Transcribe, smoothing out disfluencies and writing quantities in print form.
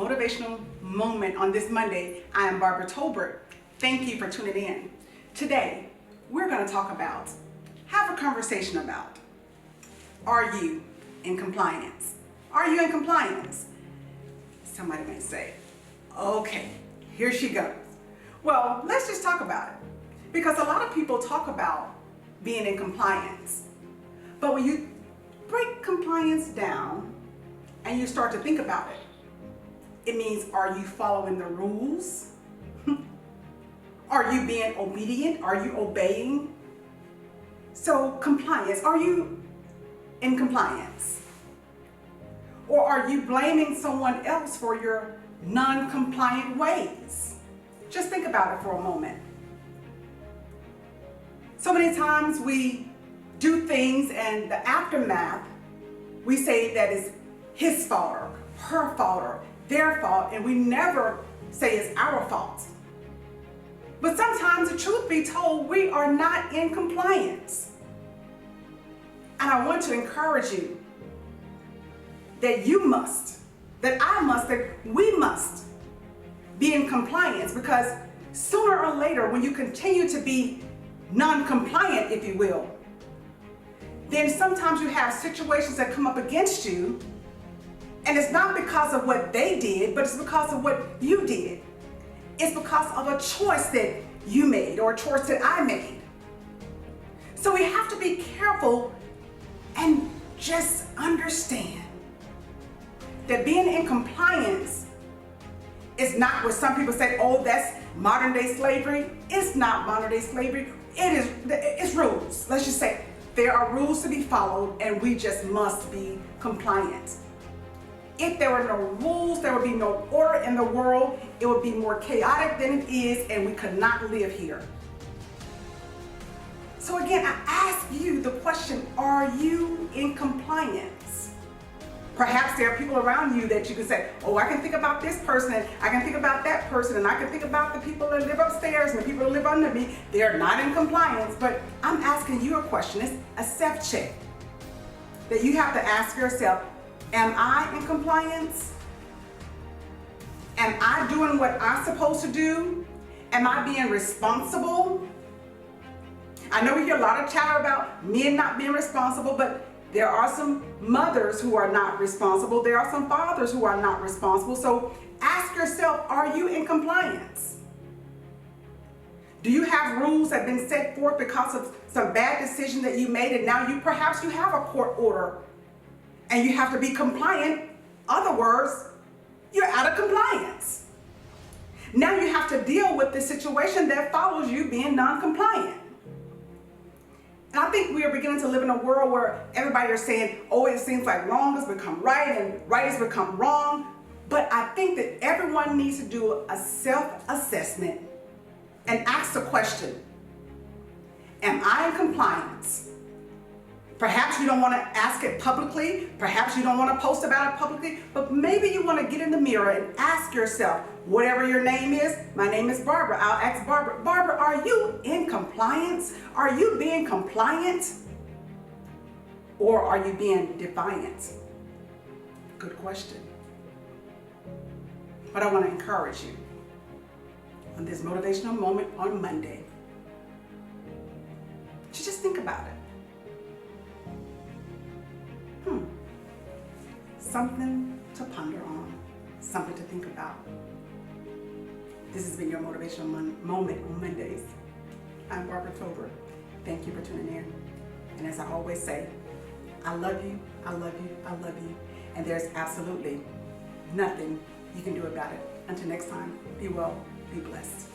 Motivational Moment on this Monday. I am Farmer-Tolbert. Thank you for tuning in. Today, we're going to talk about, have a conversation about, are you in compliance? Are you in compliance? Somebody may say, okay, here she goes. Well, let's just talk about it. Because a lot of people talk about being in compliance. But when you break compliance down and you start to think about it, it means, are you following the rules? Are you being obedient? Are you obeying? So compliance, are you in compliance? Or are you blaming someone else for your non-compliant ways? Just think about it for a moment. So many times we do things and the aftermath, we say that it's his fault or her fault or their fault, and we never say it's our fault. But sometimes, the truth be told, we are not in compliance. And I want to encourage you that you must, that I must, that we must be in compliance, because sooner or later, when you continue to be non-compliant, if you will, then sometimes you have situations that come up against you, and it's not because of what they did, but it's because of what you did. It's because of a choice that you made or a choice that I made. So we have to be careful and just understand that being in compliance is not what some people say, oh, that's modern day slavery. It's not modern day slavery. It's rules. Let's just say there are rules to be followed, and we just must be compliant. If there were no rules, there would be no order in the world. It would be more chaotic than it is, and we could not live here. So again, I ask you the question, are you in compliance? Perhaps there are people around you that you can say, oh, I can think about this person, and I can think about that person, and I can think about the people that live upstairs and the people that live under me. They're not in compliance, but I'm asking you a question. It's a self-check that you have to ask yourself. Am I in compliance? Am I doing what I'm supposed to do? Am I being responsible? I know we hear a lot of chatter about men not being responsible, but there are some mothers who are not responsible. There are some fathers who are not responsible. So ask yourself, are you in compliance? Do you have rules that have been set forth because of some bad decision that you made, and now perhaps you have a court order and you have to be compliant? In other words, you're out of compliance. Now you have to deal with the situation that follows you being non-compliant. And I think we are beginning to live in a world where everybody is saying, oh, it seems like wrong has become right and right has become wrong. But I think that everyone needs to do a self-assessment and ask the question, am I in compliance? Perhaps you don't want to ask it publicly. Perhaps you don't want to post about it publicly. But maybe you want to get in the mirror and ask yourself, whatever your name is, my name is Barbara. I'll ask Barbara, Barbara, are you in compliance? Are you being compliant? Or are you being defiant? Good question. But I want to encourage you on this motivational moment on Monday to just think about it. Something to ponder on, something to think about. This has been your Motivational Moment on Mondays. I'm Farmer-Tolbert. Thank you for tuning in. And as I always say, I love you, I love you, I love you. And there's absolutely nothing you can do about it. Until next time, be well, be blessed.